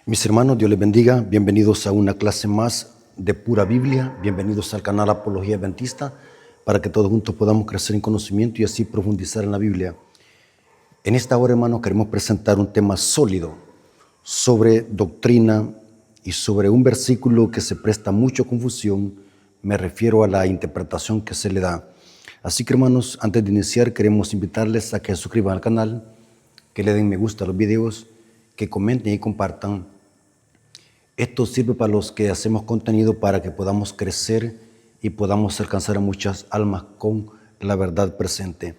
Mis hermanos, Dios les bendiga. Bienvenidos a una clase más de pura Biblia. Bienvenidos al canal Apología Adventista para que todos juntos podamos crecer en conocimiento y así profundizar en la Biblia. En esta hora, hermanos, queremos presentar un tema sólido sobre doctrina y sobre un versículo que se presta mucha confusión. Me refiero a la interpretación que se le da. Así que, hermanos, antes de iniciar, queremos invitarles a que se suscriban al canal, que le den me gusta a los videos, que comenten y compartan. Esto sirve para los que hacemos contenido para que podamos crecer y podamos alcanzar a muchas almas con la verdad presente.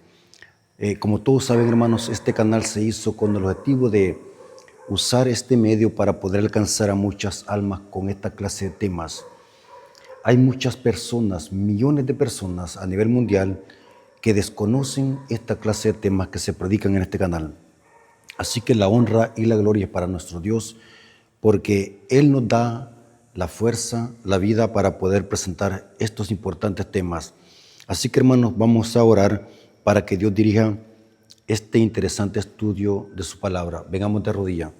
Como todos saben, hermanos, este canal se hizo con el objetivo de usar este medio para poder alcanzar a muchas almas con esta clase de temas. Hay muchas personas, millones de personas a nivel mundial que desconocen esta clase de temas que se predican en este canal. Así que la honra y la gloria es para nuestro Dios, porque Él nos da la fuerza, la vida para poder presentar estos importantes temas. Así que, hermanos, vamos a orar para que Dios dirija este interesante estudio de su palabra. Vengamos de rodilla.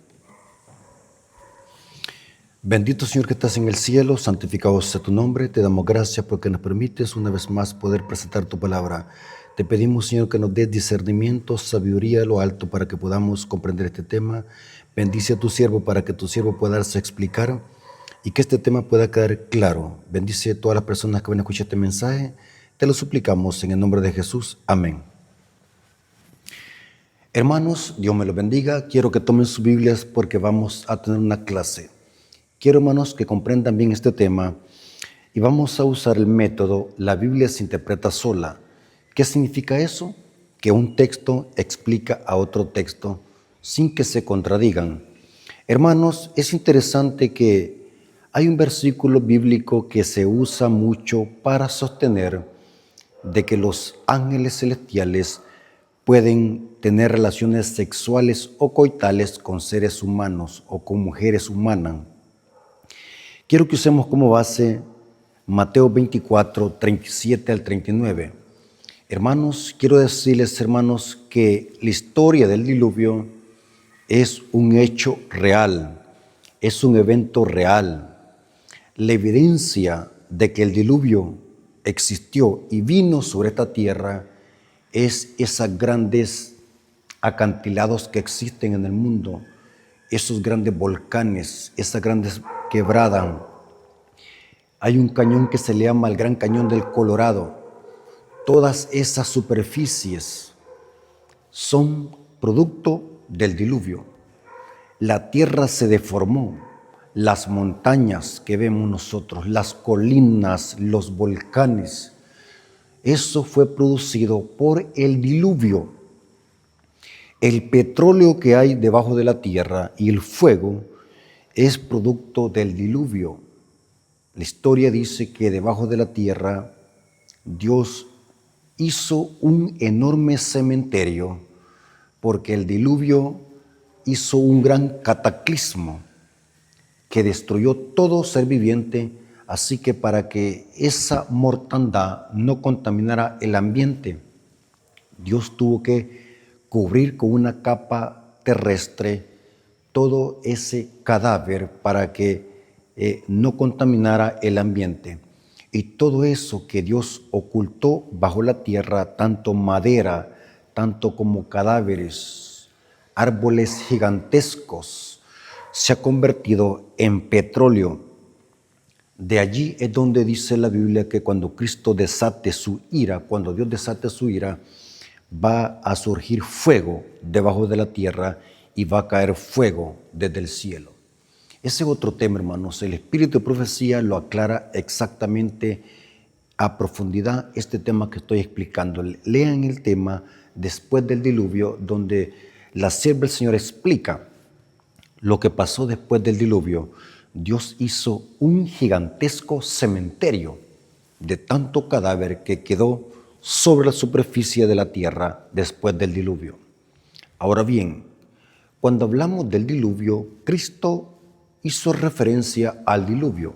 Bendito Señor que estás en el cielo, santificado sea tu nombre. Te damos gracias porque nos permites una vez más poder presentar tu palabra. Te pedimos, Señor, que nos des discernimiento, sabiduría a lo alto para que podamos comprender este tema. Bendice a tu siervo para que tu siervo pueda darse a explicar y que este tema pueda quedar claro. Bendice a todas las personas que van a escuchar este mensaje. Te lo suplicamos en el nombre de Jesús. Amén. Hermanos, Dios me los bendiga. Quiero que tomen sus Biblias porque vamos a tener una clase. Quiero, hermanos, que comprendan bien este tema y vamos a usar el método La Biblia se interpreta sola. ¿Qué significa eso? Que un texto explica a otro texto sin que se contradigan. Hermanos, es interesante que hay un versículo bíblico que se usa mucho para sostener de que los ángeles celestiales pueden tener relaciones sexuales o coitales con seres humanos o con mujeres humanas. Quiero que usemos como base Mateo 24, 37 al 39. Hermanos, quiero decirles, hermanos, que la historia del diluvio es un hecho real, es un evento real. La evidencia de que el diluvio existió y vino sobre esta tierra es esos grandes acantilados que existen en el mundo, esos grandes volcanes, esas grandes quebradas. Hay un cañón que se le llama el Gran Cañón del Colorado. Todas esas superficies son producto del diluvio. La tierra se deformó, las montañas que vemos nosotros, las colinas, los volcanes, eso fue producido por el diluvio. El petróleo que hay debajo de la tierra y el fuego es producto del diluvio. La historia dice que debajo de la tierra Dios hizo un enorme cementerio porque el diluvio hizo un gran cataclismo que destruyó todo ser viviente, así que para que esa mortandad no contaminara el ambiente, Dios tuvo que cubrir con una capa terrestre todo ese cadáver para que no contaminara el ambiente. Y todo eso que Dios ocultó bajo la tierra, tanto madera, tanto como cadáveres, árboles gigantescos, se ha convertido en petróleo. De allí es donde dice la Biblia que cuando Cristo desate su ira, cuando Dios desate su ira, va a surgir fuego debajo de la tierra y va a caer fuego desde el cielo. Ese es otro tema, hermanos. El espíritu de profecía lo aclara exactamente a profundidad este tema que estoy explicando. Lean el tema después del diluvio, donde la sierva del Señor explica lo que pasó después del diluvio. Dios hizo un gigantesco cementerio de tanto cadáver que quedó sobre la superficie de la tierra después del diluvio. Ahora bien, cuando hablamos del diluvio, Cristo hizo referencia al diluvio.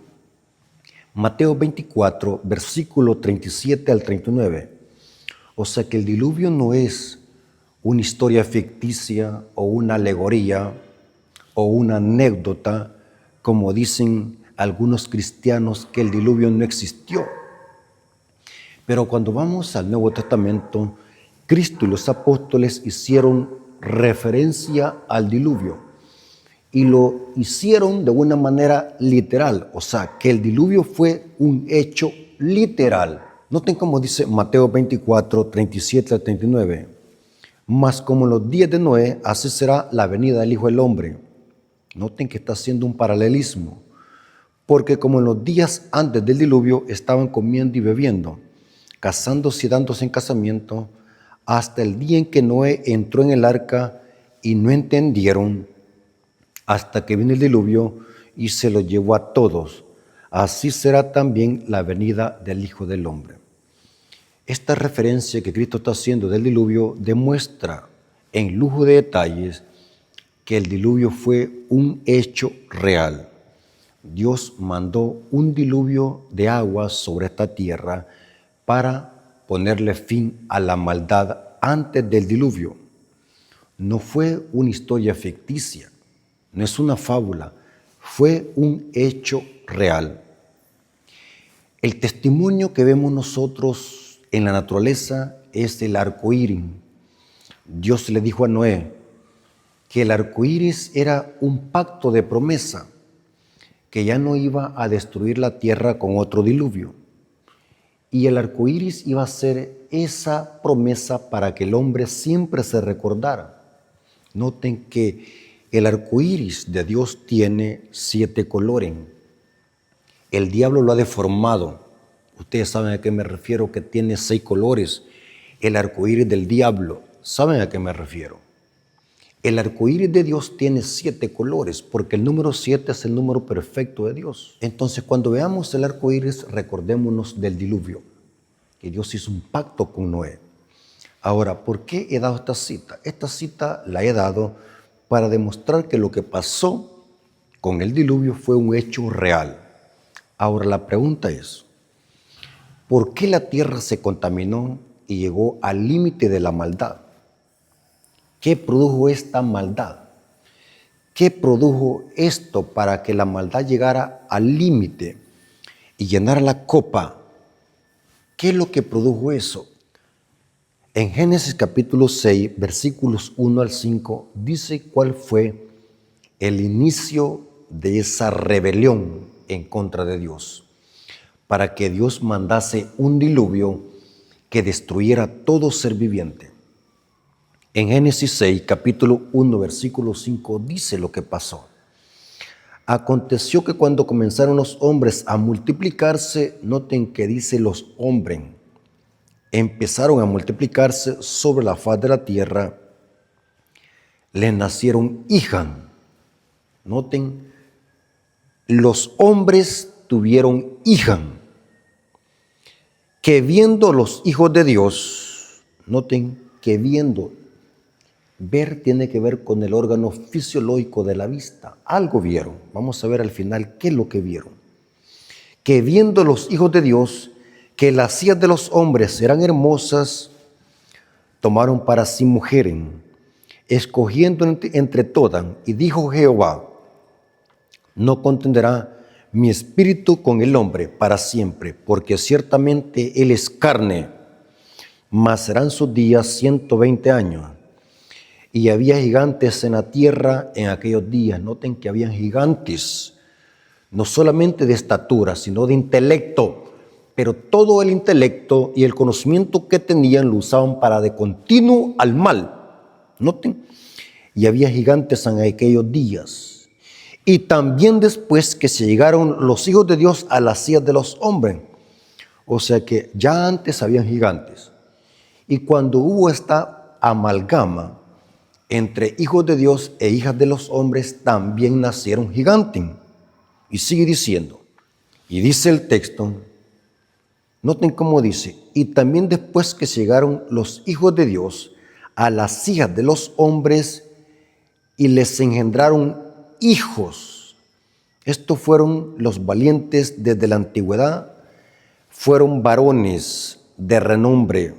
Mateo 24, versículo 37 al 39. O sea que el diluvio no es una historia ficticia o una alegoría o una anécdota, como dicen algunos cristianos que el diluvio no existió. Pero cuando vamos al Nuevo Testamento, Cristo y los apóstoles hicieron referencia al diluvio y lo hicieron de una manera literal, o sea, que el diluvio fue un hecho literal. Noten cómo dice Mateo 24, 37 al 39. Mas como en los días de Noé, así será la venida del Hijo del Hombre. Noten que está haciendo un paralelismo, porque como en los días antes del diluvio estaban comiendo y bebiendo, casándose y dándose en casamiento, hasta el día en que Noé entró en el arca y no entendieron, hasta que vino el diluvio y se lo llevó a todos. Así será también la venida del Hijo del Hombre. Esta referencia que Cristo está haciendo del diluvio demuestra en lujo de detalles que el diluvio fue un hecho real. Dios mandó un diluvio de agua sobre esta tierra para ponerle fin a la maldad antes del diluvio. No fue una historia ficticia, no es una fábula, fue un hecho real. El testimonio que vemos nosotros en la naturaleza es el arco iris. Dios le dijo a Noé que el arco iris era un pacto de promesa, que ya no iba a destruir la tierra con otro diluvio. Y el arco iris iba a ser esa promesa para que el hombre siempre se recordara. Noten que el arco iris de Dios tiene 7 colores. El diablo lo ha deformado. Ustedes saben a qué me refiero, que tiene 6 colores. El arco iris del diablo, ¿saben a qué me refiero? El arco iris de Dios tiene 7 colores, porque el número 7 es el número perfecto de Dios. Entonces, cuando veamos el arco iris, recordémonos del diluvio, que Dios hizo un pacto con Noé. Ahora, ¿por qué he dado esta cita? Esta cita la he dado para demostrar que lo que pasó con el diluvio fue un hecho real. Ahora, la pregunta es, ¿por qué la tierra se contaminó y llegó al límite de la maldad? ¿Qué produjo esta maldad? ¿Qué produjo esto para que la maldad llegara al límite y llenara la copa? ¿Qué es lo que produjo eso? En Génesis capítulo 6, versículos 1 al 5, dice cuál fue el inicio de esa rebelión en contra de Dios, para que Dios mandase un diluvio que destruyera todo ser viviente. En Génesis 6, capítulo 1, versículo 5, dice lo que pasó. Aconteció que cuando comenzaron los hombres a multiplicarse, noten que dice los hombres, empezaron a multiplicarse sobre la faz de la tierra, les nacieron hijas. Noten, los hombres tuvieron hijas, que viendo los hijos de Dios, noten que viendo, ver tiene que ver con el órgano fisiológico de la vista. Algo vieron. Vamos a ver al final qué es lo que vieron. Que viendo los hijos de Dios, que las hijas de los hombres eran hermosas, tomaron para sí mujeres, escogiendo entre todas. Y dijo Jehová, no contenderá mi espíritu con el hombre para siempre, porque ciertamente él es carne, mas serán sus días 120 años. Y había gigantes en la tierra en aquellos días. Noten que habían gigantes, no solamente de estatura, sino de intelecto. Pero todo el intelecto y el conocimiento que tenían lo usaban para de continuo al mal. Noten, y había gigantes en aquellos días. Y también después que se llegaron los hijos de Dios a las sillas de los hombres. O sea que ya antes habían gigantes. Y cuando hubo esta amalgama entre hijos de Dios e hijas de los hombres, también nacieron gigantes. Y sigue diciendo, y dice el texto, noten cómo dice, y también después que llegaron los hijos de Dios a las hijas de los hombres y les engendraron hijos. Estos fueron los valientes desde la antigüedad, fueron varones de renombre.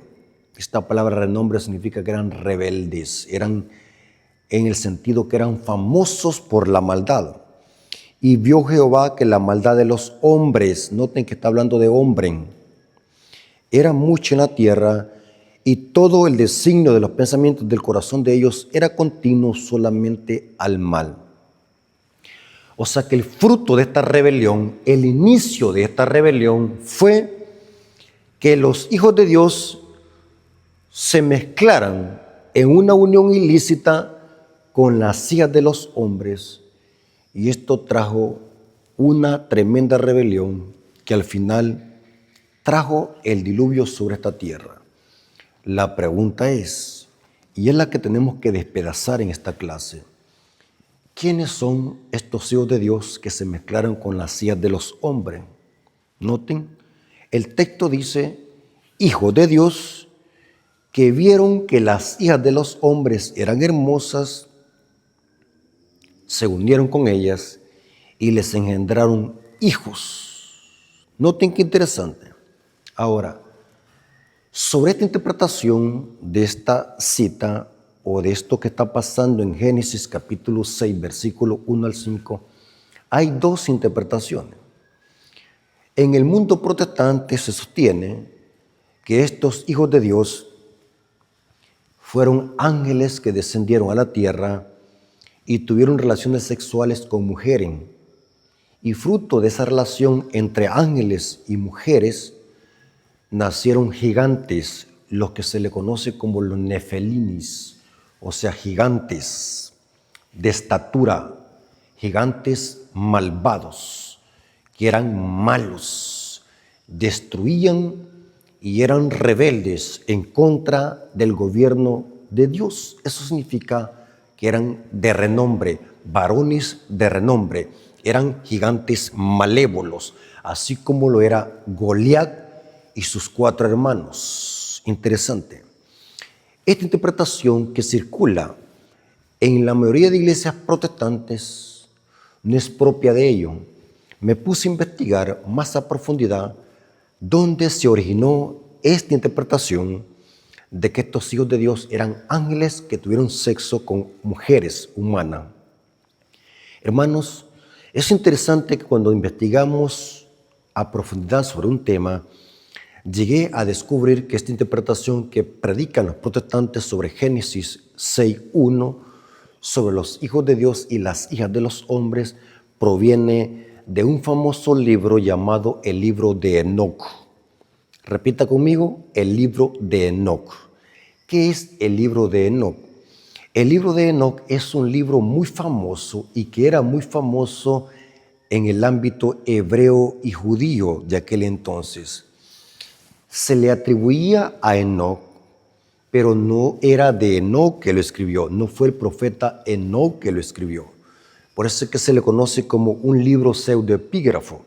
Esta palabra renombre significa que eran rebeldes, eran en el sentido que eran famosos por la maldad. Y vio Jehová que la maldad de los hombres, noten que está hablando de hombre, era mucha en la tierra, y todo el designio de los pensamientos del corazón de ellos era continuo solamente al mal. O sea que el fruto de esta rebelión, el inicio de esta rebelión fue que los hijos de Dios se mezclaran en una unión ilícita con las hijas de los hombres, y esto trajo una tremenda rebelión que al final trajo el diluvio sobre esta tierra. La pregunta es, y es la que tenemos que despedazar en esta clase, ¿quiénes son estos hijos de Dios que se mezclaron con las hijas de los hombres? Noten, el texto dice, hijos de Dios que vieron que las hijas de los hombres eran hermosas, se unieron con ellas y les engendraron hijos. Noten qué interesante. Ahora, sobre esta interpretación de esta cita o de esto que está pasando en Génesis capítulo 6, versículo 1 al 5, hay dos interpretaciones. En el mundo protestante se sostiene que estos hijos de Dios fueron ángeles que descendieron a la tierra y tuvieron relaciones sexuales con mujeres. Y fruto de esa relación entre ángeles y mujeres, nacieron gigantes, los que se le conoce como los nefelinis, o sea, gigantes de estatura, gigantes malvados, que eran malos, destruían y eran rebeldes en contra del gobierno de Dios. Eso significa que eran de renombre, varones de renombre, eran gigantes malévolos, así como lo era Goliat y sus 4 hermanos. Interesante. Esta interpretación que circula en la mayoría de iglesias protestantes no es propia de ello. Me puse a investigar más a profundidad dónde se originó esta interpretación de que estos hijos de Dios eran ángeles que tuvieron sexo con mujeres humanas. Hermanos, es interesante que cuando investigamos a profundidad sobre un tema, llegué a descubrir que esta interpretación que predican los protestantes sobre Génesis 6:1, sobre los hijos de Dios y las hijas de los hombres, proviene de un famoso libro llamado el libro de Enoc. Repita conmigo, el libro de Enoc. ¿Qué es el libro de Enoc? El libro de Enoc es un libro muy famoso y que era muy famoso en el ámbito hebreo y judío de aquel entonces. Se le atribuía a Enoc, pero no era de Enoc que lo escribió, no fue el profeta Enoc que lo escribió. Por eso es que se le conoce como un libro pseudoepígrafo.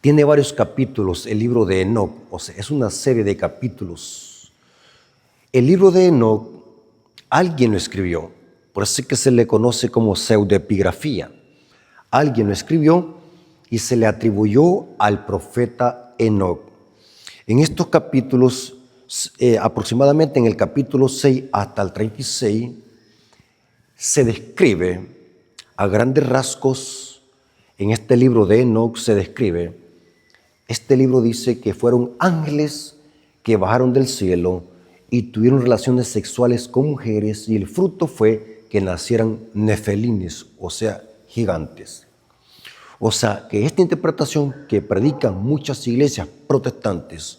Tiene varios capítulos el libro de Enoc, o sea, es una serie de capítulos. El libro de Enoc, alguien lo escribió, por eso es que se le conoce como pseudoepigrafía. Alguien lo escribió y se le atribuyó al profeta Enoc. En estos capítulos, aproximadamente en el capítulo 6 hasta el 36, se describe a grandes rasgos, en este libro de Enoc se describe, este libro dice que fueron ángeles que bajaron del cielo y tuvieron relaciones sexuales con mujeres, y el fruto fue que nacieran nefelines, o sea, gigantes. O sea, que esta interpretación que predican muchas iglesias protestantes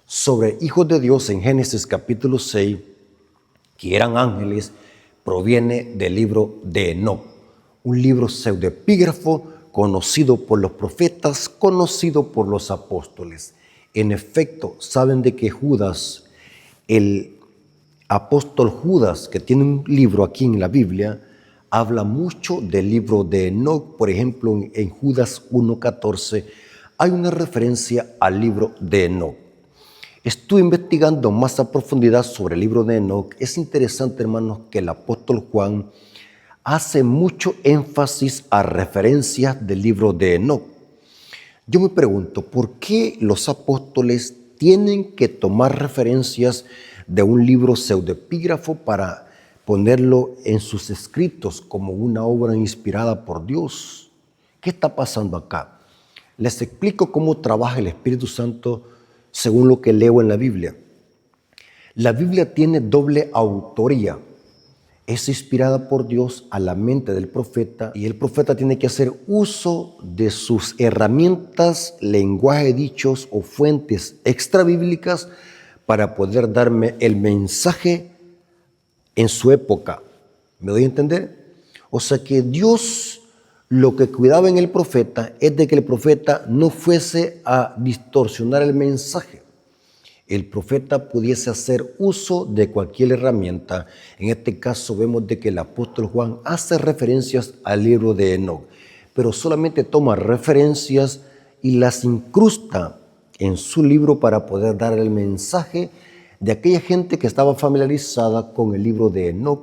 sobre hijos de Dios en Génesis capítulo 6, que eran ángeles, proviene del libro de Enoc, un libro pseudoepígrafo conocido por los profetas, conocido por los apóstoles. En efecto, saben de que Judas, el apóstol Judas, que tiene un libro aquí en la Biblia, habla mucho del libro de Enoc. Por ejemplo, en Judas 1:14 hay una referencia al libro de Enoc. Estuve investigando más a profundidad sobre el libro de Enoc. Es interesante, hermanos, que el apóstol Juan hace mucho énfasis a referencias del libro de Enoc. Yo me pregunto, ¿por qué los apóstoles tienen que tomar referencias de un libro pseudoepígrafo para ponerlo en sus escritos como una obra inspirada por Dios. ¿Qué está pasando acá? Les explico cómo trabaja el Espíritu Santo según lo que leo en la Biblia. La Biblia tiene doble autoría. Es inspirada por Dios a la mente del profeta y el profeta tiene que hacer uso de sus herramientas, lenguaje, dichos o fuentes extrabíblicas para poder darme el mensaje en su época. ¿Me doy a entender? O sea que Dios lo que cuidaba en el profeta es de que el profeta no fuese a distorsionar el mensaje. El profeta pudiese hacer uso de cualquier herramienta. En este caso vemos de que el apóstol Juan hace referencias al libro de Enoc, pero solamente toma referencias y las incrusta en su libro para poder dar el mensaje de aquella gente que estaba familiarizada con el libro de Enoc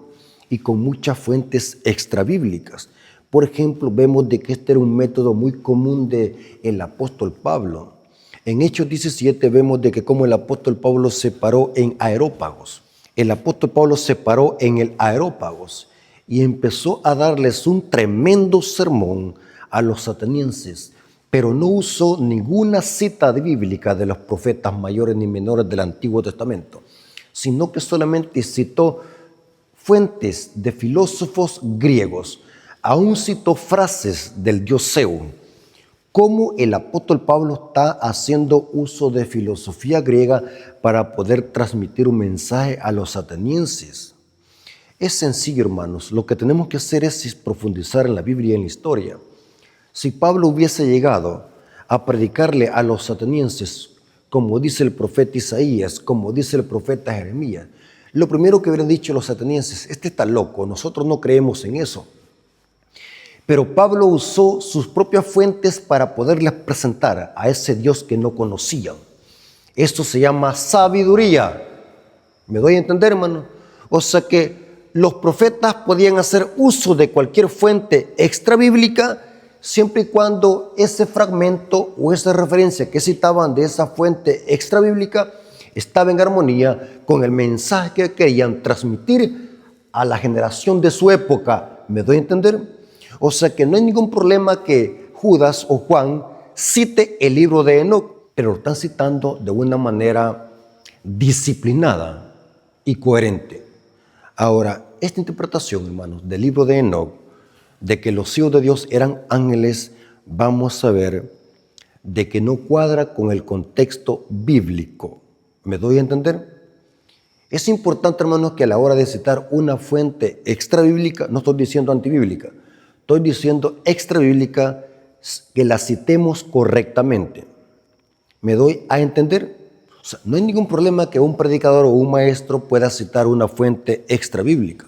y con muchas fuentes extrabíblicas. Por ejemplo, vemos de que este era un método muy común del apóstol Pablo. En Hechos 17 vemos de que como el apóstol Pablo se paró en Areópagos. El apóstol Pablo se paró en el Areópagos y empezó a darles un tremendo sermón a los atenienses, pero no usó ninguna cita bíblica de los profetas mayores ni menores del Antiguo Testamento, sino que solamente citó fuentes de filósofos griegos. Aún citó frases del dios Zeus. Cómo el apóstol Pablo está haciendo uso de filosofía griega para poder transmitir un mensaje a los atenienses. Es sencillo, hermanos. Lo que tenemos que hacer es profundizar en la Biblia y en la historia. Si Pablo hubiese llegado a predicarle a los atenienses, como dice el profeta Isaías, como dice el profeta Jeremías, lo primero que hubieran dicho los atenienses: este está loco, nosotros no creemos en eso. Pero Pablo usó sus propias fuentes para poderles presentar a ese Dios que no conocían. Esto se llama sabiduría. ¿Me doy a entender, hermano? O sea que los profetas podían hacer uso de cualquier fuente extrabíblica siempre y cuando ese fragmento o esa referencia que citaban de esa fuente extrabíblica estaba en armonía con el mensaje que querían transmitir a la generación de su época. ¿Me doy a entender? O sea que no hay ningún problema que Judas o Juan cite el libro de Enoc, pero lo están citando de una manera disciplinada y coherente. Ahora, esta interpretación, hermanos, del libro de Enoc, de que los hijos de Dios eran ángeles, vamos a ver de que no cuadra con el contexto bíblico. ¿Me doy a entender? Es importante, hermanos, que a la hora de citar una fuente extrabíblica, no estoy diciendo antibíblica, estoy diciendo extrabíblica, que la citemos correctamente. ¿Me doy a entender? O sea, no hay ningún problema que un predicador o un maestro pueda citar una fuente extrabíblica,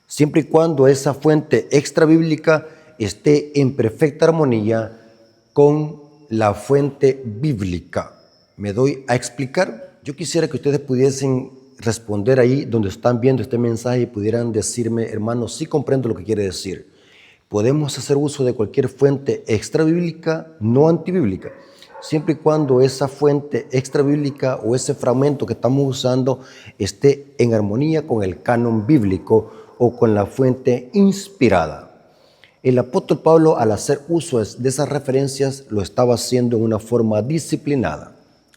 siempre y cuando esa fuente extrabíblica esté en perfecta armonía con la fuente bíblica. ¿Me doy a explicar? Yo quisiera que ustedes pudiesen responder ahí donde están viendo este mensaje y pudieran decirme: hermano, sí comprendo lo que quiere decir. Podemos hacer uso de cualquier fuente extrabíblica, no antibíblica, siempre y cuando esa fuente extrabíblica o ese fragmento que estamos usando esté en armonía con el canon bíblico o con la fuente inspirada. El apóstol Pablo, al hacer uso de esas referencias, lo estaba haciendo en una forma disciplinada.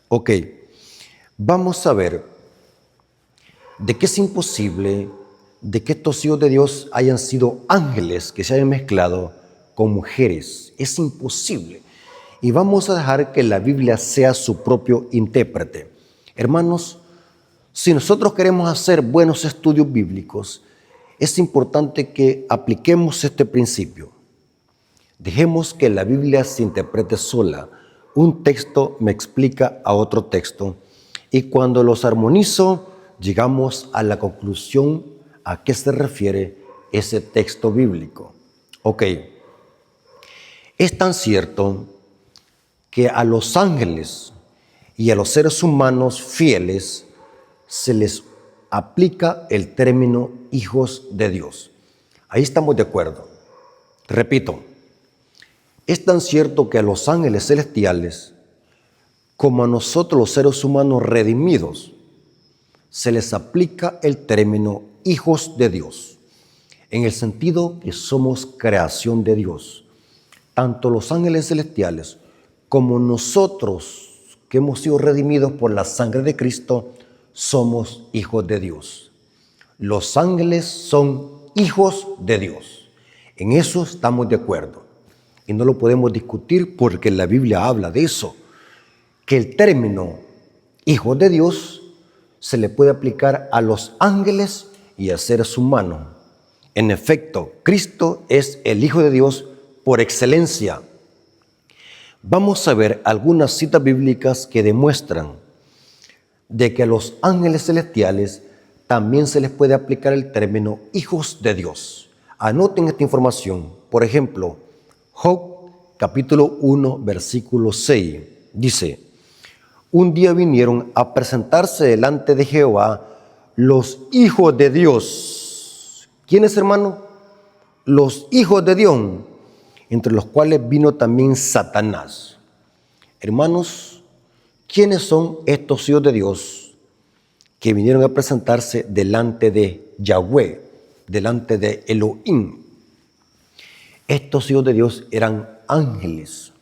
Ok, vamos a ver de que es imposible de que estos hijos de Dios hayan sido ángeles que se hayan mezclado con mujeres. Es imposible. Y vamos a dejar que la Biblia sea su propio intérprete. Hermanos, si nosotros queremos hacer buenos estudios bíblicos, es importante que apliquemos este principio. Dejemos que la Biblia se interprete sola. Un texto me explica a otro texto y cuando los armonizo, llegamos a la conclusión a qué se refiere ese texto bíblico. Ok, es tan cierto que a los ángeles y a los seres humanos fieles se les aplica el término hijos de Dios. Ahí estamos de acuerdo. Repito, es tan cierto que a los ángeles celestiales como a nosotros los seres humanos redimidos se les aplica el término hijos de Dios, en el sentido que somos creación de Dios. Tanto los ángeles celestiales como nosotros que hemos sido redimidos por la sangre de Cristo, somos hijos de Dios. Los ángeles son hijos de Dios. En eso estamos de acuerdo. Y no lo podemos discutir porque la Biblia habla de eso. Que el término hijos de Dios se le puede aplicar a los ángeles y a seres humanos. En efecto, Cristo es el Hijo de Dios por excelencia. Vamos a ver algunas citas bíblicas que demuestran de que a los ángeles celestiales también se les puede aplicar el término hijos de Dios. Anoten esta información. Por ejemplo, Job capítulo 1, versículo 6, dice: un día vinieron a presentarse delante de Jehová los hijos de Dios. ¿Quiénes, hermano? Los hijos de Dios, entre los cuales vino también Satanás. Hermanos, ¿quiénes son estos hijos de Dios que vinieron a presentarse delante de Yahweh, delante de Elohim? Estos hijos de Dios eran ángeles.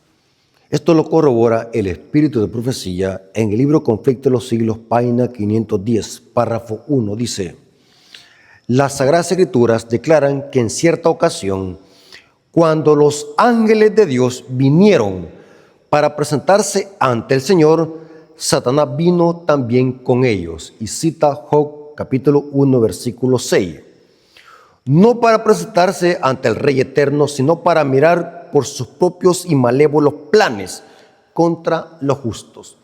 Esto lo corrobora el Espíritu de Profecía en el libro Conflicto de los Siglos, página 510, párrafo 1, dice: las Sagradas Escrituras declaran que en cierta ocasión, cuando los ángeles de Dios vinieron para presentarse ante el Señor, Satanás vino también con ellos. Y cita Job capítulo 1, versículo 6. No para presentarse ante el Rey Eterno, sino para mirar por sus propios y malévolos planes contra los justos.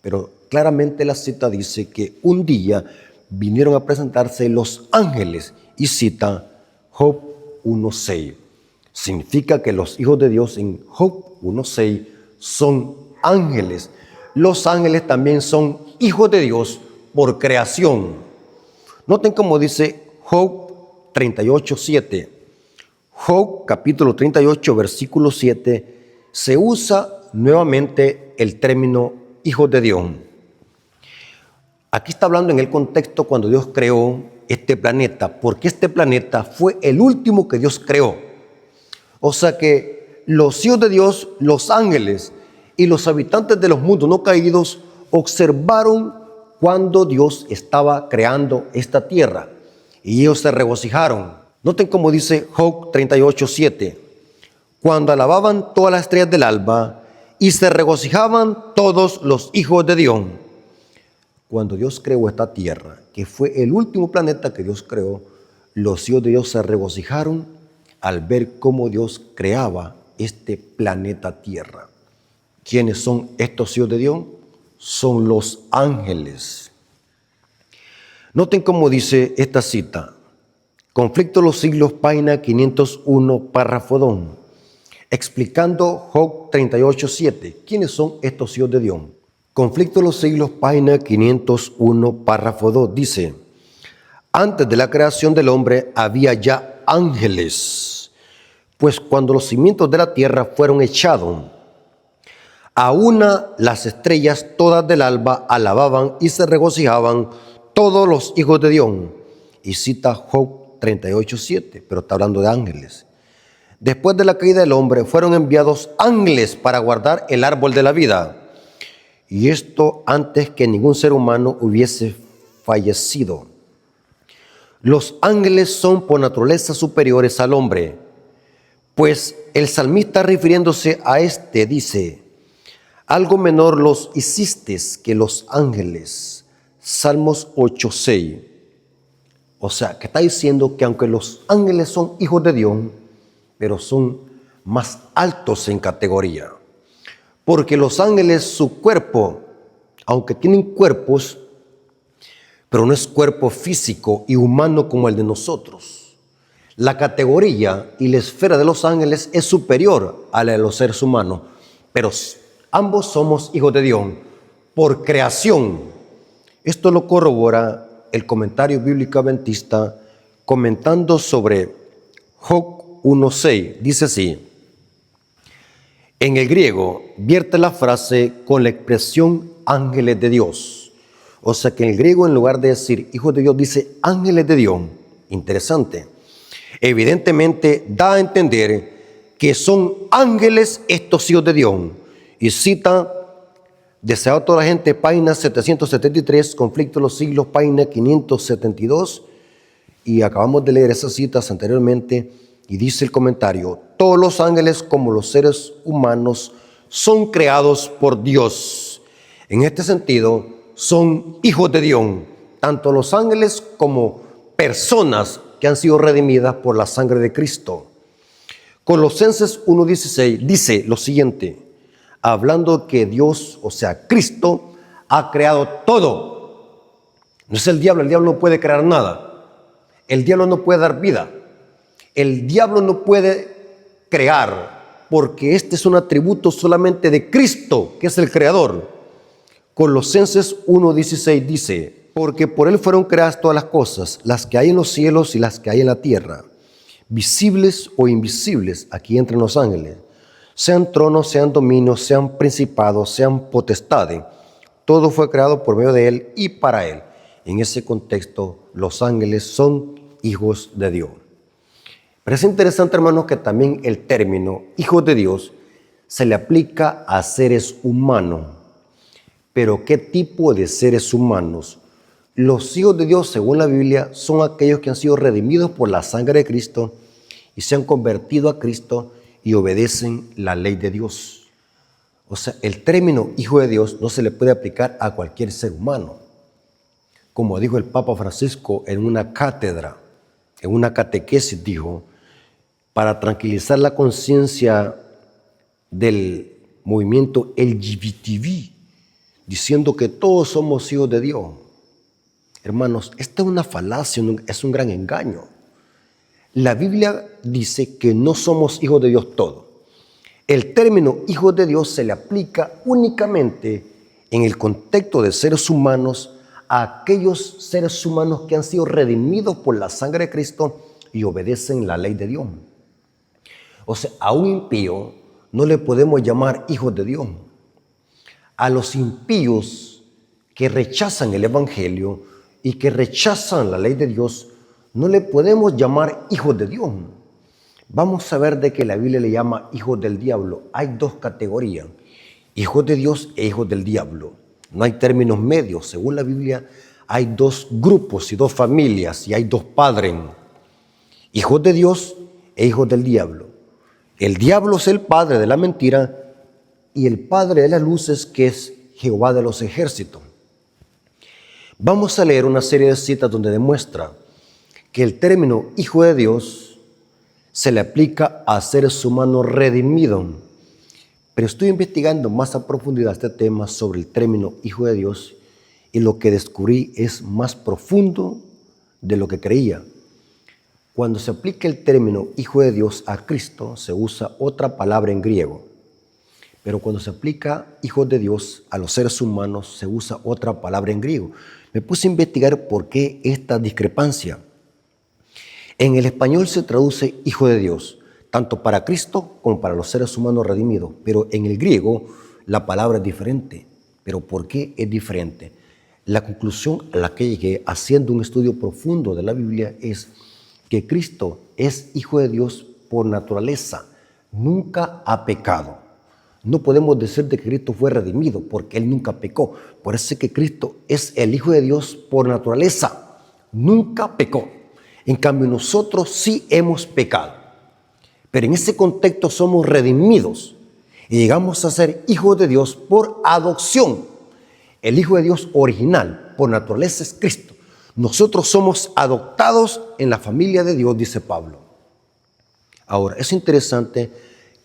Pero claramente la cita dice que un día vinieron a presentarse los ángeles y cita Job 1:6. Significa que los hijos de Dios en Job 1:6 son ángeles. Los ángeles también son hijos de Dios por creación. Noten cómo dice Job 38:7. Job capítulo 38, versículo 7, se usa nuevamente el término hijos de Dios. Aquí está hablando en el contexto cuando Dios creó este planeta, porque este planeta fue el último que Dios creó. O sea que los hijos de Dios, los ángeles y los habitantes de los mundos no caídos observaron cuando Dios estaba creando esta tierra y ellos se regocijaron. Noten cómo dice Job 38:7. Cuando alababan todas las estrellas del alba y se regocijaban todos los hijos de Dios. Cuando Dios creó esta tierra, que fue el último planeta que Dios creó, los hijos de Dios se regocijaron al ver cómo Dios creaba este planeta Tierra. ¿Quiénes son estos hijos de Dios? Son los ángeles. Noten cómo dice esta cita. Conflicto de los Siglos, página 501, párrafo 2, explicando Job 38:7. ¿Quiénes son estos hijos de Dios? Conflicto de los Siglos, página 501, párrafo 2, dice: antes de la creación del hombre había ya ángeles, pues cuando los cimientos de la tierra fueron echados, a una las estrellas todas del alba alababan y se regocijaban todos los hijos de Dios. Y cita Job 38:7, pero está hablando de ángeles. Después de la caída del hombre fueron enviados ángeles para guardar el árbol de la vida, y esto antes que ningún ser humano hubiese fallecido. Los ángeles son por naturaleza superiores al hombre, pues el salmista, refiriéndose a este, dice: algo menor los hiciste que los ángeles. Salmos 8:6. O sea, que está diciendo que aunque los ángeles son hijos de Dios, pero son más altos en categoría. Porque los ángeles, su cuerpo, aunque tienen cuerpos, pero no es cuerpo físico y humano como el de nosotros. La categoría y la esfera de los ángeles es superior a la de los seres humanos, pero ambos somos hijos de Dios por creación. Esto lo corrobora el comentario bíblico adventista comentando sobre Job 1:6. Dice así: en el griego vierte la frase con la expresión ángeles de Dios. O sea que en el griego, en lugar de decir hijos de Dios, dice ángeles de Dios. Interesante. Evidentemente da a entender que son ángeles estos hijos de Dios. Y cita, deseado toda la gente, página 773, Conflicto de los Siglos, página 572. Y acabamos de leer esas citas anteriormente. Y dice el comentario: todos los ángeles, como los seres humanos, son creados por Dios. En este sentido, son hijos de Dios, tanto los ángeles como personas que han sido redimidas por la sangre de Cristo. Colosenses 1:16 dice lo siguiente, hablando que Dios, o sea, Cristo, ha creado todo. No es el diablo no puede crear nada. El diablo no puede dar vida. El diablo no puede crear, porque este es un atributo solamente de Cristo, que es el creador. Colosenses 1:16 dice, porque por él fueron creadas todas las cosas, las que hay en los cielos y las que hay en la tierra, visibles o invisibles, aquí entran los ángeles, sean tronos, sean dominios, sean principados, sean potestades. Todo fue creado por medio de él y para él. En ese contexto, los ángeles son hijos de Dios. Pero es interesante, hermanos, que también el término hijos de Dios se le aplica a seres humanos. Pero ¿qué tipo de seres humanos? Los hijos de Dios, según la Biblia, son aquellos que han sido redimidos por la sangre de Cristo y se han convertido a Cristo y obedecen la ley de Dios. O sea, el término hijo de Dios no se le puede aplicar a cualquier ser humano. Como dijo el Papa Francisco en una cátedra, en una catequesis, dijo, para tranquilizar la conciencia del movimiento LGBTV, diciendo que todos somos hijos de Dios. Hermanos, esta es una falacia, es un gran engaño. La Biblia dice que no somos hijos de Dios todos. El término hijos de Dios se le aplica únicamente en el contexto de seres humanos a aquellos seres humanos que han sido redimidos por la sangre de Cristo y obedecen la ley de Dios. O sea, a un impío no le podemos llamar hijos de Dios. A los impíos que rechazan el evangelio y que rechazan la ley de Dios, no le podemos llamar hijos de Dios. Vamos a ver de que la Biblia le llama hijos del diablo. Hay dos categorías, hijos de Dios e hijos del diablo. No hay términos medios. Según la Biblia, hay dos grupos y dos familias y hay dos padres, hijos de Dios e hijos del diablo. El diablo es el padre de la mentira y el padre de las luces, que es Jehová de los ejércitos. Vamos a leer una serie de citas donde demuestra que el término hijo de Dios se le aplica a seres humanos redimidos. Pero estoy investigando más a profundidad este tema sobre el término hijo de Dios y lo que descubrí es más profundo de lo que creía. Cuando se aplica el término hijo de Dios a Cristo, se usa otra palabra en griego. Pero cuando se aplica hijos de Dios a los seres humanos, se usa otra palabra en griego. Me puse a investigar por qué esta discrepancia. En el español se traduce hijo de Dios, tanto para Cristo como para los seres humanos redimidos. Pero en el griego la palabra es diferente. ¿Pero por qué es diferente? La conclusión a la que llegué haciendo un estudio profundo de la Biblia es que Cristo es hijo de Dios por naturaleza. Nunca ha pecado. No podemos decir de que Cristo fue redimido porque Él nunca pecó. Por eso es que Cristo es el Hijo de Dios por naturaleza. Nunca pecó. En cambio, nosotros sí hemos pecado. Pero en ese contexto somos redimidos y llegamos a ser hijos de Dios por adopción. El Hijo de Dios original por naturaleza es Cristo. Nosotros somos adoptados en la familia de Dios, dice Pablo. Ahora, es interesante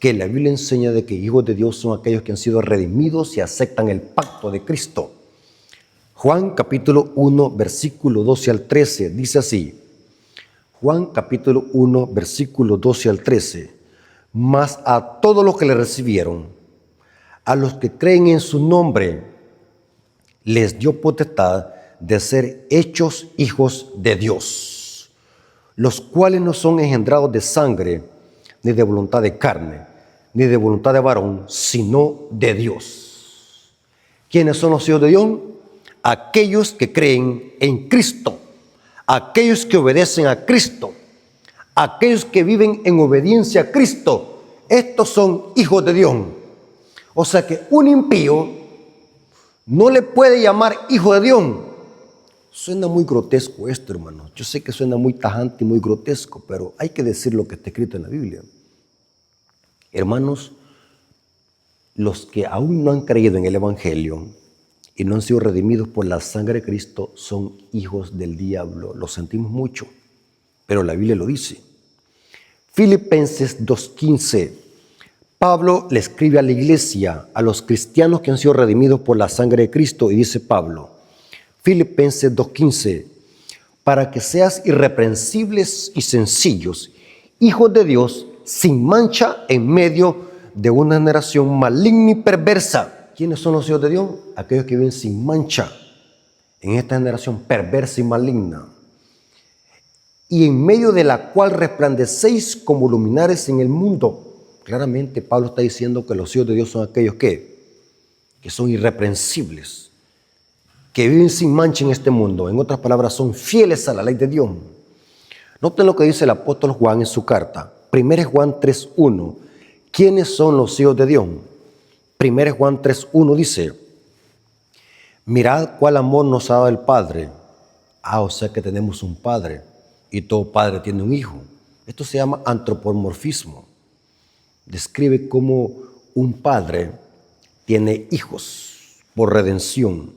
que la Biblia enseña de que hijos de Dios son aquellos que han sido redimidos y aceptan el pacto de Cristo. Juan capítulo 1, versículo 12 al 13, dice así. Juan capítulo 1, versículo 12 al 13. Mas a todos los que le recibieron, a los que creen en su nombre, les dio potestad de ser hechos hijos de Dios, los cuales no son engendrados de sangre, ni de voluntad de carne, ni de voluntad de varón, sino de Dios. ¿Quiénes son los hijos de Dios? Aquellos que creen en Cristo. aquellos que obedecen a Cristo, aquellos que viven en obediencia a Cristo, estos son hijos de Dios. O sea que un impío no le puede llamar hijo de Dios. Suena muy grotesco esto, hermanos. Yo sé que suena muy tajante y muy grotesco, pero hay que decir lo que está escrito en la Biblia. Hermanos, los que aún no han creído en el Evangelio y no han sido redimidos por la sangre de Cristo son hijos del diablo. Lo sentimos mucho, pero la Biblia lo dice. Filipenses 2:15. Pablo le escribe a la iglesia, a los cristianos que han sido redimidos por la sangre de Cristo, y dice Pablo, Filipenses 2:15, para que seas irreprensibles y sencillos, hijos de Dios, sin mancha en medio de una generación maligna y perversa. ¿Quiénes son los hijos de Dios? Aquellos que viven sin mancha en esta generación perversa y maligna, y en medio de la cual resplandecéis como luminares en el mundo. Claramente Pablo está diciendo que los hijos de Dios son aquellos que son irreprensibles, que viven sin mancha en este mundo. En otras palabras, son fieles a la ley de Dios. Noten lo que dice el apóstol Juan en su carta. 1 Juan 3:1. ¿Quiénes son los hijos de Dios? 1 Juan 3:1 dice, mirad cuál amor nos ha dado el Padre. O sea que tenemos un Padre y todo padre tiene un hijo. Esto se llama antropomorfismo. Describe cómo un padre tiene hijos por redención.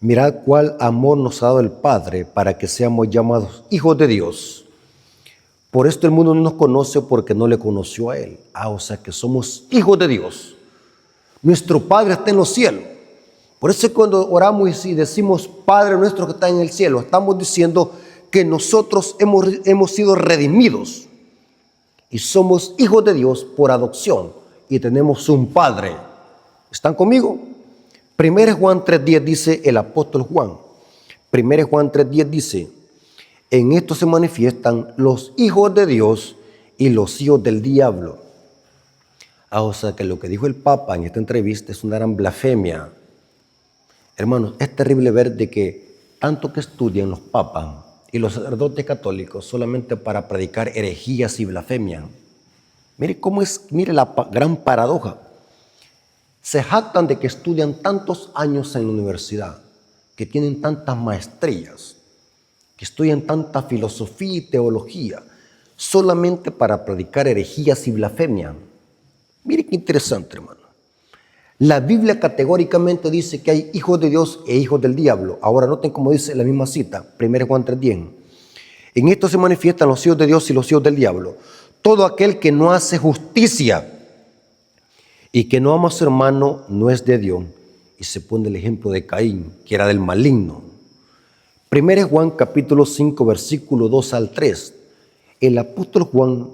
Mirad cuál amor nos ha dado el Padre para que seamos llamados hijos de Dios. Por esto el mundo no nos conoce porque no le conoció a Él. O sea que somos hijos de Dios. Nuestro Padre está en los cielos. Por eso cuando oramos y decimos Padre nuestro que está en el cielo, estamos diciendo que nosotros hemos sido redimidos y somos hijos de Dios por adopción y tenemos un Padre. ¿Están conmigo? 1 Juan 3:10 dice el apóstol Juan. 1 Juan 3:10 dice, en esto se manifiestan los hijos de Dios y los hijos del diablo. O sea que lo que dijo el Papa en esta entrevista es una gran blasfemia. Hermanos, es terrible ver de que tanto que estudian los papas y los sacerdotes católicos solamente para predicar herejías y blasfemia. Mire la gran paradoja. Se jactan de que estudian tantos años en la universidad, que tienen tantas maestrías, que estudian tanta filosofía y teología, solamente para predicar herejías y blasfemia. Mire qué interesante, hermano. La Biblia categóricamente dice que hay hijos de Dios e hijos del diablo. Ahora noten cómo dice la misma cita, 1 Juan 3:10. En esto se manifiestan los hijos de Dios y los hijos del diablo. Todo aquel que no hace justicia y que no ama a su hermano no es de Dios. Y se pone el ejemplo de Caín, que era del maligno. 1 Juan capítulo 5, versículo 2 al 3. El apóstol Juan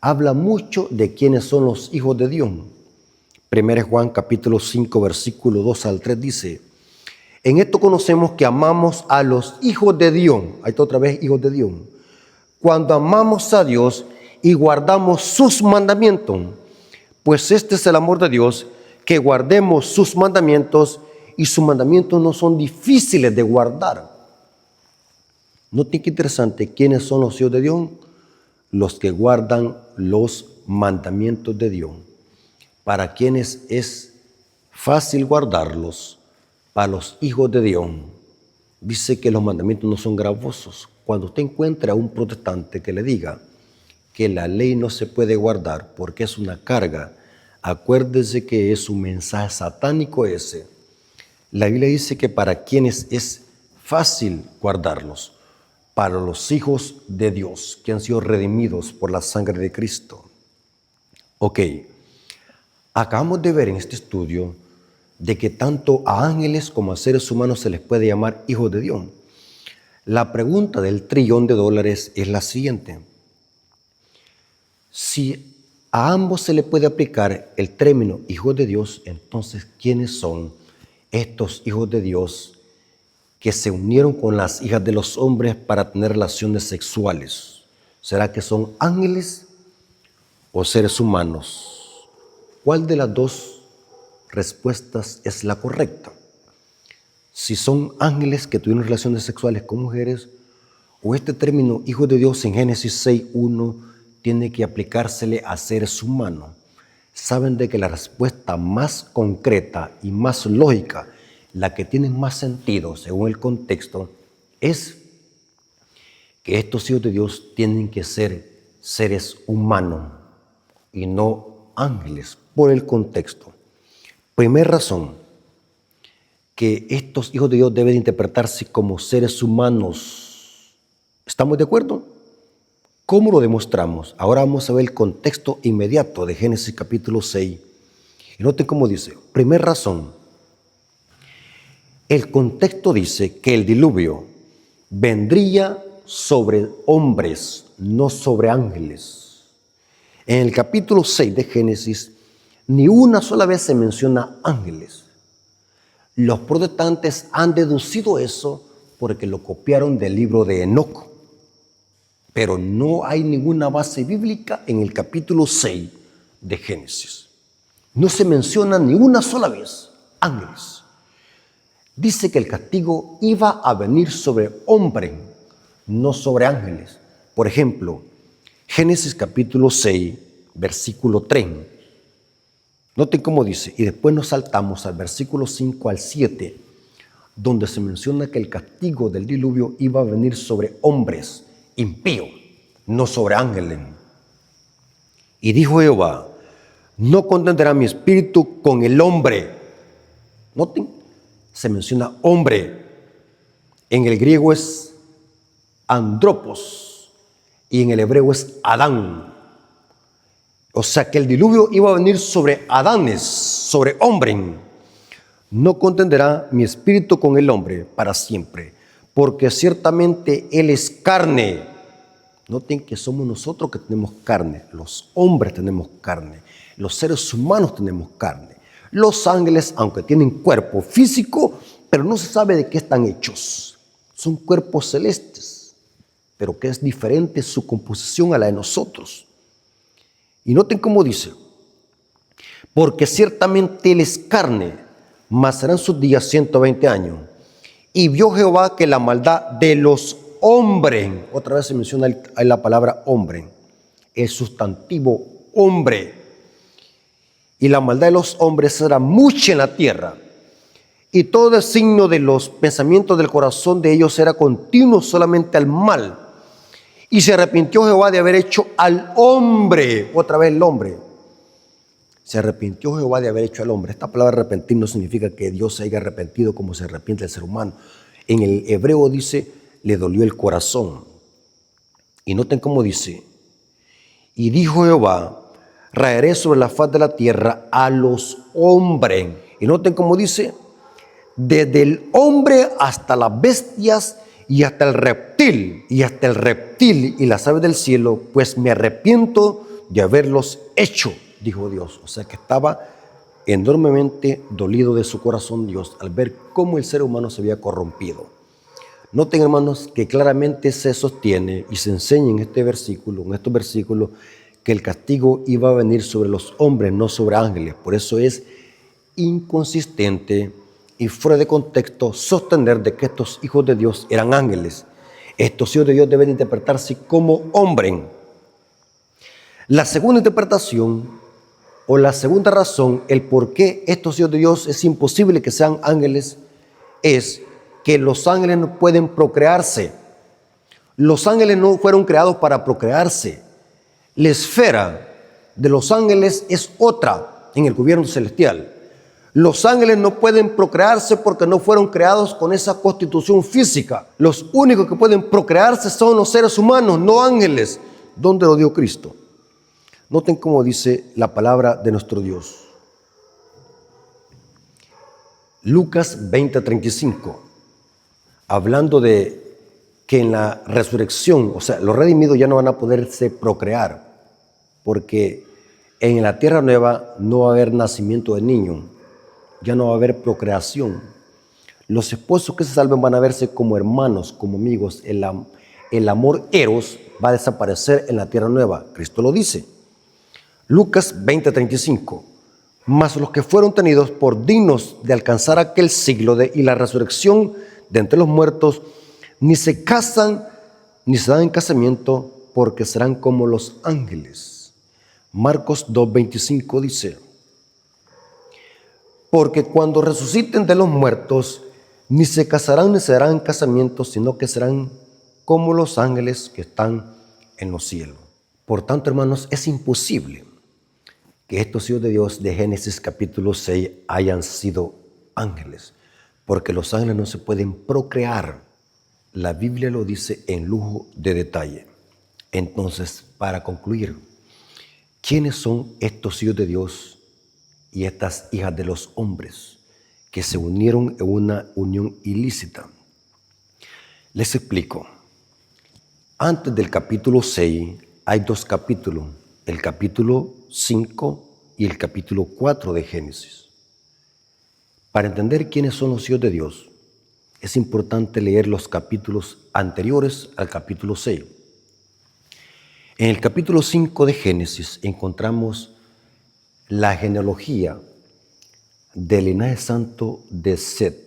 habla mucho de quiénes son los hijos de Dios. 1 Juan capítulo 5, versículo 2 al 3 dice, en esto conocemos que amamos a los hijos de Dios. Ahí está otra vez, hijos de Dios. Cuando amamos a Dios y guardamos sus mandamientos. Pues este es el amor de Dios, que guardemos sus mandamientos, y sus mandamientos no son difíciles de guardar. Noten qué interesante, ¿quiénes son los hijos de Dios? Los que guardan los mandamientos de Dios. Para quienes es fácil guardarlos, para los hijos de Dios. Dice que los mandamientos no son gravosos. Cuando usted encuentra a un protestante que le diga que la ley no se puede guardar porque es una carga, acuérdese que es un mensaje satánico ese. La Biblia dice que para quienes es fácil guardarlos, para los hijos de Dios que han sido redimidos por la sangre de Cristo. Ok, acabamos de ver en este estudio de que tanto a ángeles como a seres humanos se les puede llamar hijos de Dios. La pregunta del $1.000.000.000 es la siguiente. Si a ambos se le puede aplicar el término hijos de Dios, entonces, ¿quiénes son estos hijos de Dios que se unieron con las hijas de los hombres para tener relaciones sexuales? ¿Será que son ángeles o seres humanos? ¿Cuál de las dos respuestas es la correcta? Si son ángeles que tuvieron relaciones sexuales con mujeres O este término hijo de Dios en Génesis 6:1 tiene que aplicársele a seres humanos. Saben de que la respuesta más concreta y más lógica, la que tiene más sentido según el contexto, es que estos hijos de Dios tienen que ser seres humanos y no ángeles, por el contexto. Primera razón, que estos hijos de Dios deben interpretarse como seres humanos. ¿Estamos de acuerdo? ¿Cómo lo demostramos? Ahora vamos a ver el contexto inmediato de Génesis capítulo 6. Y noten cómo dice. Primera razón, el contexto dice que el diluvio vendría sobre hombres, no sobre ángeles. En el capítulo 6 de Génesis, ni una sola vez se menciona ángeles. Los protestantes han deducido eso porque lo copiaron del libro de Enoc. Pero no hay ninguna base bíblica en el capítulo 6 de Génesis. No se menciona ni una sola vez ángeles. Dice que el castigo iba a venir sobre hombres, no sobre ángeles. Por ejemplo, Génesis capítulo 6, versículo 3. Noten cómo dice, y después nos saltamos al versículo 5 al 7, donde se menciona que el castigo del diluvio iba a venir sobre hombres impíos, no sobre ángeles. Y dijo Jehová, no contenderá mi espíritu con el hombre. Noten, se menciona hombre. En el griego es andropos y en el hebreo es Adán. O sea que el diluvio iba a venir sobre Adanes, sobre hombres. No contenderá mi espíritu con el hombre para siempre, porque ciertamente él es carne. Noten que somos nosotros que tenemos carne, los hombres tenemos carne, los seres humanos tenemos carne. Los ángeles, aunque tienen cuerpo físico, pero no se sabe de qué están hechos. Son cuerpos celestes, pero que es diferente su composición a la de nosotros. Y noten cómo dice, porque ciertamente él es carne, mas serán sus días 120 años. Y vio Jehová que la maldad de los hombres, otra vez se menciona la palabra hombre, el sustantivo hombre, y la maldad de los hombres era mucha en la tierra, y todo el signo de los pensamientos del corazón de ellos era continuo solamente al mal. Y se arrepintió Jehová de haber hecho al hombre, otra vez el hombre. Se arrepintió Jehová de haber hecho al hombre. Esta palabra arrepentir no significa que Dios se haya arrepentido como se arrepiente el ser humano. En el hebreo dice, le dolió el corazón. Y noten cómo dice, y dijo Jehová, raeré sobre la faz de la tierra a los hombres. Y noten cómo dice, desde el hombre hasta las bestias y hasta el reptil, y las aves del cielo, pues me arrepiento de haberlos hecho, dijo Dios. O sea que estaba enormemente dolido de su corazón Dios al ver cómo el ser humano se había corrompido. Noten, hermanos, que claramente se sostiene y se enseña en estos versículos, que el castigo iba a venir sobre los hombres, no sobre ángeles. Por eso es inconsistente y fuera de contexto sostener de que estos hijos de Dios eran ángeles. Estos hijos de Dios deben interpretarse como hombres. La segunda interpretación o la segunda razón, el por qué estos hijos de Dios es imposible que sean ángeles, es que los ángeles no pueden procrearse. Los ángeles no fueron creados para procrearse. La esfera de los ángeles es otra en el gobierno celestial. Los ángeles no pueden procrearse porque no fueron creados con esa constitución física. Los únicos que pueden procrearse son los seres humanos, no ángeles. ¿Dónde lo dio Cristo? Noten cómo dice la palabra de nuestro Dios. Lucas 20:35, hablando de que en la resurrección, o sea, los redimidos ya no van a poderse procrear, porque en la tierra nueva no va a haber nacimiento de niño, ya no va a haber procreación. Los esposos que se salven van a verse como hermanos, como amigos. El amor eros va a desaparecer en la tierra nueva. Cristo lo dice. Lucas 20:35. Mas los que fueron tenidos por dignos de alcanzar aquel siglo y la resurrección de entre los muertos, ni se casan, ni se dan en casamiento porque serán como los ángeles. Marcos 2:25 dice: porque cuando resuciten de los muertos, ni se casarán ni se darán en casamiento, sino que serán como los ángeles que están en los cielos. Por tanto, hermanos, es imposible que estos hijos de Dios de Génesis capítulo 6 hayan sido ángeles, porque los ángeles no se pueden procrear. La Biblia lo dice en lujo de detalle. Entonces, para concluir, ¿quiénes son estos hijos de Dios y estas hijas de los hombres que se unieron en una unión ilícita? Les explico. Antes del capítulo 6 hay dos capítulos, el capítulo 5 y el capítulo 4 de Génesis. Para entender quiénes son los hijos de Dios, es importante leer los capítulos anteriores al capítulo 6. En el capítulo 5 de Génesis encontramos la genealogía del linaje santo de Set.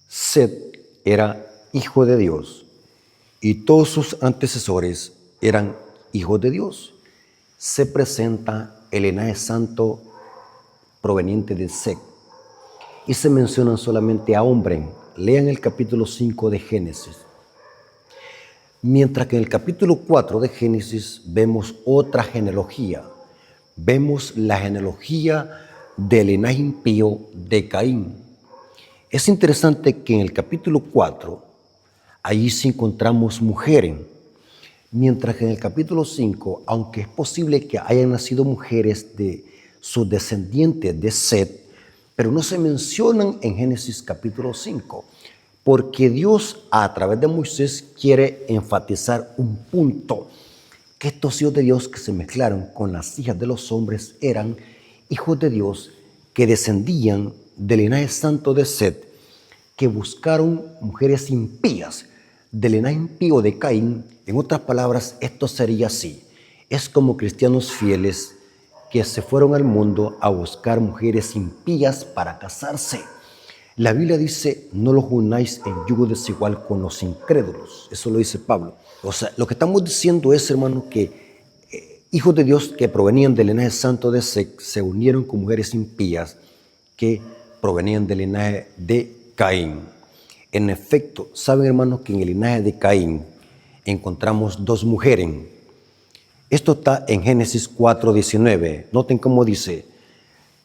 Set era hijo de Dios y todos sus antecesores eran hijos de Dios. Se presenta el linaje santo proveniente de Set y se mencionan solamente a hombres. Lean el capítulo 5 de Génesis. Mientras que en el capítulo 4 de Génesis vemos otra genealogía. Vemos la genealogía del linaje impío de Caín. Es interesante que en el capítulo 4, allí sí encontramos mujeres, mientras que en el capítulo 5, aunque es posible que hayan nacido mujeres de sus descendientes de Set, pero no se mencionan en Génesis capítulo 5, porque Dios a través de Moisés quiere enfatizar un punto, que estos hijos de Dios que se mezclaron con las hijas de los hombres eran hijos de Dios que descendían del linaje santo de Set, que buscaron mujeres impías del linaje impío de Caín. En otras palabras, esto sería así. Es como cristianos fieles que se fueron al mundo a buscar mujeres impías para casarse. La Biblia dice, no los unáis en yugo desigual con los incrédulos. Eso lo dice Pablo. O sea, lo que estamos diciendo es, hermano, que hijos de Dios que provenían del linaje santo de Set se unieron con mujeres impías que provenían del linaje de Caín. En efecto, saben, hermanos, que en el linaje de Caín encontramos dos mujeres. Esto está en Génesis 4:19. Noten cómo dice: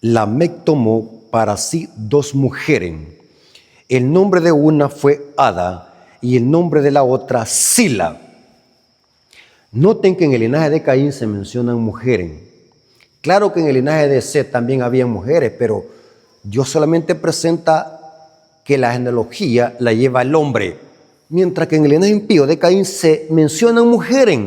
Lamec tomó para sí dos mujeres. El nombre de una fue Ada y el nombre de la otra Sila. Noten que en el linaje de Caín se mencionan mujeres. Claro que en el linaje de Set también había mujeres, pero Dios solamente presenta que la genealogía la lleva el hombre, mientras que en el linaje impío de Caín se mencionan mujeres,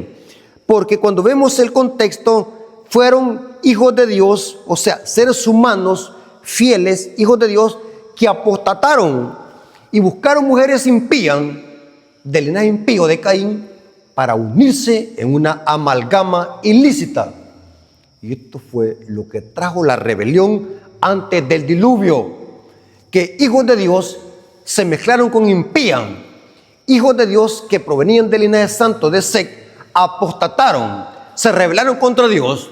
porque cuando vemos el contexto, fueron hijos de Dios, o sea, seres humanos fieles, hijos de Dios, que apostataron y buscaron mujeres impías del linaje impío de Caín para unirse en una amalgama ilícita. Y esto fue lo que trajo la rebelión antes del diluvio, que hijos de Dios se mezclaron con impías. Hijos de Dios que provenían del linaje santo de Set apostataron, se rebelaron contra Dios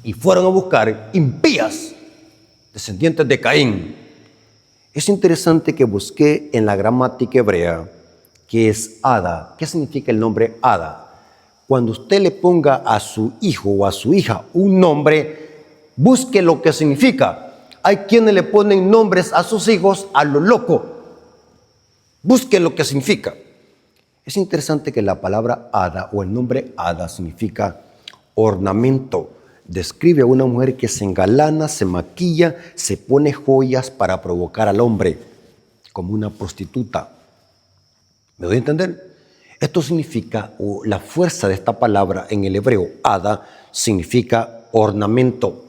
y fueron a buscar impías, descendientes de Caín. Es interesante que busqué en la gramática hebrea que es Ada. ¿Qué significa el nombre Ada? Cuando usted le ponga a su hijo o a su hija un nombre, busque lo que significa. Hay quienes le ponen nombres a sus hijos a lo loco. Busque lo que significa. Es interesante que la palabra Ada o el nombre Ada significa ornamento. Describe a una mujer que se engalana, se maquilla, se pone joyas para provocar al hombre, como una prostituta. ¿Me doy a entender? Esto significa, o la fuerza de esta palabra en el hebreo, Ada, significa ornamento.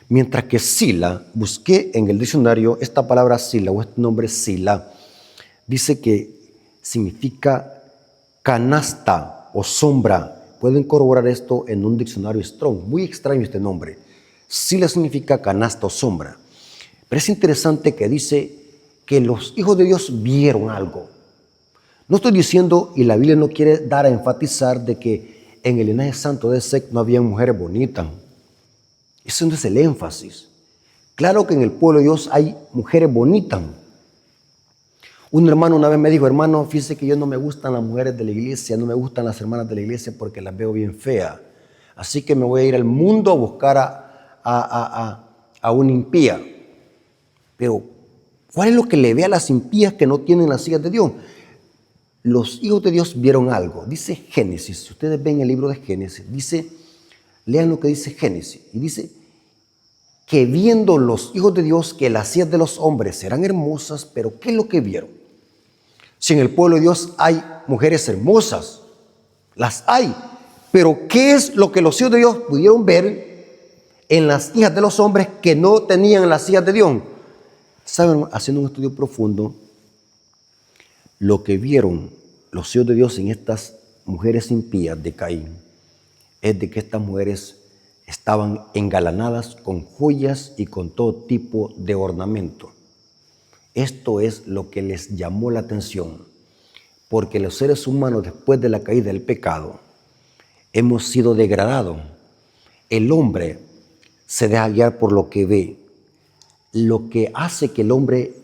Mientras que Sila, busqué en el diccionario esta palabra Sila o este nombre Sila, dice que significa canasta o sombra. Pueden corroborar esto en un diccionario Strong. Muy extraño este nombre. Sila significa canasta o sombra. Pero es interesante que dice que los hijos de Dios vieron algo. No estoy diciendo, y la Biblia no quiere dar a enfatizar de que en el linaje santo de Set no había mujeres bonitas. Ese no es el énfasis. Claro que en el pueblo de Dios hay mujeres bonitas. Un hermano una vez me dijo, hermano, fíjese que yo no me gustan las mujeres de la iglesia, no me gustan las hermanas de la iglesia porque las veo bien feas. Así que me voy a ir al mundo a buscar a una impía. Pero, ¿cuál es lo que le ve a las impías que no tienen las hijas de Dios? Los hijos de Dios vieron algo. Dice Génesis, si ustedes ven el libro de Génesis, dice, lean lo que dice Génesis, y dice que viendo los hijos de Dios que las hijas de los hombres eran hermosas, pero ¿qué es lo que vieron? Si en el pueblo de Dios hay mujeres hermosas, las hay, pero ¿qué es lo que los hijos de Dios pudieron ver en las hijas de los hombres que no tenían las hijas de Dios? ¿Saben? Haciendo un estudio profundo, lo que vieron los hijos de Dios en estas mujeres impías de Caín es de que estas mujeres estaban engalanadas con joyas y con todo tipo de ornamento. Esto es lo que les llamó la atención, porque los seres humanos después de la caída del pecado hemos sido degradados. El hombre se deja guiar por lo que ve. Lo que hace que el hombre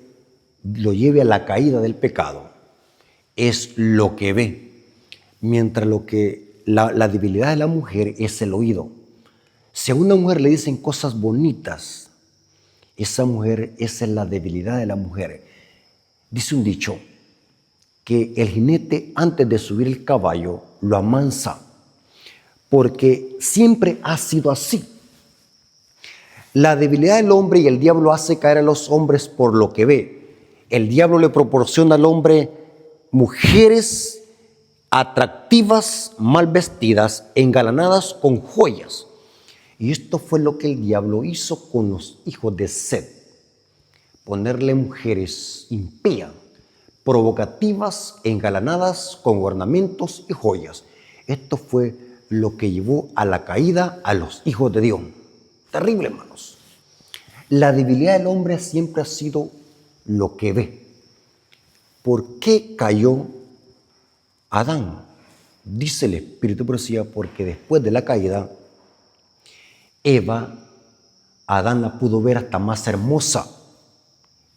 lo lleve a la caída del pecado es lo que ve, mientras lo que la debilidad de la mujer es el oído. Si a una mujer le dicen cosas bonitas, esa es la debilidad de la mujer. Dice un dicho que el jinete antes de subir el caballo lo amansa, porque siempre ha sido así. La debilidad del hombre y el diablo hace caer a los hombres por lo que ve. El diablo le proporciona al hombre mujeres atractivas, mal vestidas, engalanadas con joyas. Y esto fue lo que el diablo hizo con los hijos de Set. Ponerle mujeres impías, provocativas, engalanadas con ornamentos y joyas. Esto fue lo que llevó a la caída a los hijos de Dios. Terrible, hermanos. La debilidad del hombre siempre ha sido lo que ve. ¿Por qué cayó Adán? Dice el Espíritu de Profecía, porque después de la caída, Eva, Adán la pudo ver hasta más hermosa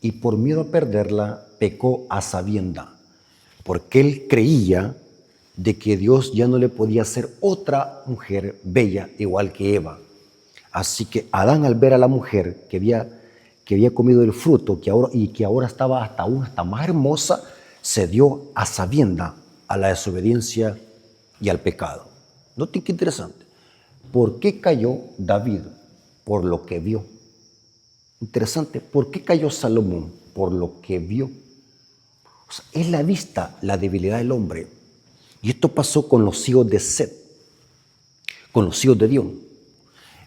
y por miedo a perderla pecó a sabienda, porque él creía de que Dios ya no le podía hacer otra mujer bella igual que Eva. Así que Adán, al ver a la mujer que había comido el fruto que ahora estaba hasta más hermosa, se dio a sabienda a la desobediencia y al pecado. Noten qué interesante. ¿Por qué cayó David? Por lo que vio. Interesante. ¿Por qué cayó Salomón? Por lo que vio. O sea, es la vista, la debilidad del hombre. Y esto pasó con los hijos de Set, con los hijos de Dios.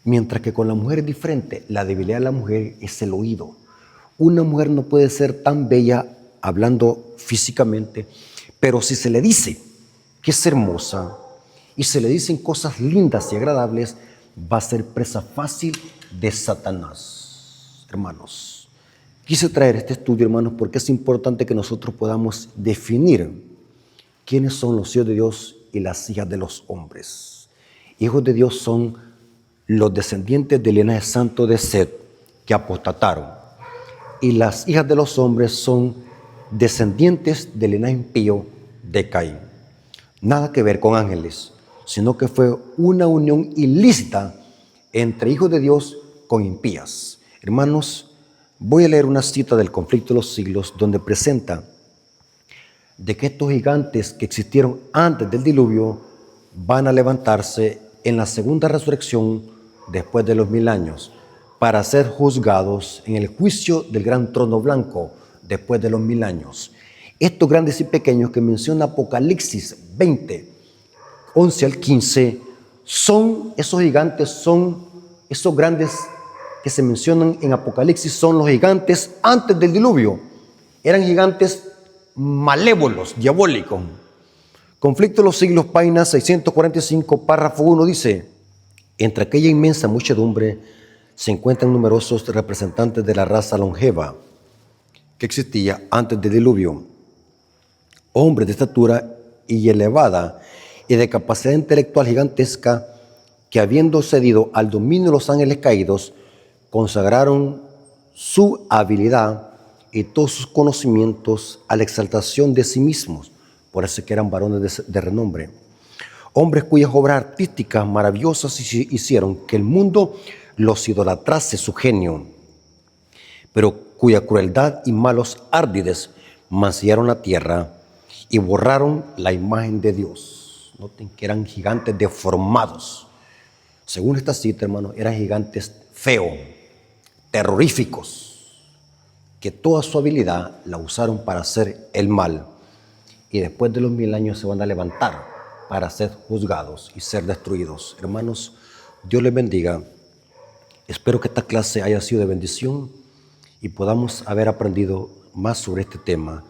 Mientras que con la mujer es diferente, la debilidad de la mujer es el oído. Una mujer no puede ser tan bella hablando físicamente, pero si se le dice que es hermosa y se le dicen cosas lindas y agradables, va a ser presa fácil de Satanás. Hermanos, quise traer este estudio, hermanos, porque es importante que nosotros podamos definir quiénes son los hijos de Dios y las hijas de los hombres. Hijos de Dios son los descendientes del linaje santo de Set que apostataron, y las hijas de los hombres son descendientes del linaje impío de Caín. Nada que ver con ángeles, sino que fue una unión ilícita entre hijos de Dios con impías. Hermanos, voy a leer una cita del Conflicto de los Siglos donde presenta de que estos gigantes que existieron antes del diluvio van a levantarse en la segunda resurrección después de los 1000 años para ser juzgados en el juicio del gran trono blanco después de los 1000 años. Estos grandes y pequeños que menciona Apocalipsis 20, 11 al 15, son esos gigantes, son esos grandes que se mencionan en Apocalipsis, son los gigantes antes del diluvio. Eran gigantes malévolos, diabólicos. Conflicto de los Siglos, página 645, párrafo 1, dice: entre aquella inmensa muchedumbre se encuentran numerosos representantes de la raza longeva que existía antes del diluvio. hombres de estatura y elevada y de capacidad intelectual gigantesca, que habiendo cedido al dominio de los ángeles caídos, consagraron su habilidad y todos sus conocimientos a la exaltación de sí mismos. Por eso que eran varones de renombre. Hombres cuyas obras artísticas maravillosas hicieron que el mundo los idolatrase su genio, pero cuya crueldad y malos árdides mancillaron la tierra y borraron la imagen de Dios. Noten que eran gigantes deformados. Según esta cita, hermanos, eran gigantes feos, terroríficos, que toda su habilidad la usaron para hacer el mal. Y después de los 1000 años se van a levantar para ser juzgados y ser destruidos. Hermanos, Dios les bendiga. Espero que esta clase haya sido de bendición y podamos haber aprendido más sobre este tema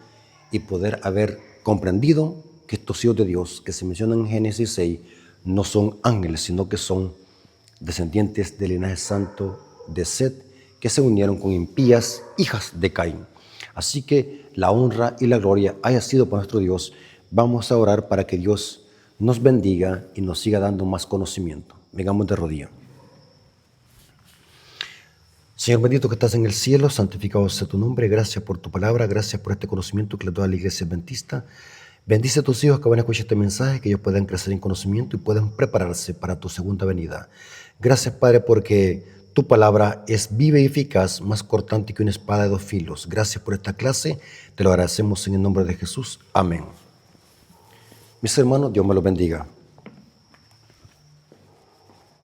y poder haber comprendido que estos hijos de Dios que se mencionan en Génesis 6 no son ángeles, sino que son descendientes del linaje santo de Set, que se unieron con impías hijas de Caín. Así que la honra y la gloria haya sido para nuestro Dios. Vamos a orar para que Dios nos bendiga y nos siga dando más conocimiento. Vengamos de rodillas. Señor bendito que estás en el cielo, santificado sea tu nombre. Gracias por tu palabra, gracias por este conocimiento que le da a la iglesia adventista. Bendice a tus hijos que van a escuchar este mensaje, que ellos puedan crecer en conocimiento y puedan prepararse para tu segunda venida. Gracias, Padre, porque tu palabra es viva y eficaz, más cortante que una espada de 2 filos. Gracias por esta clase, te lo agradecemos en el nombre de Jesús. Amén. Mis hermanos, Dios me los bendiga.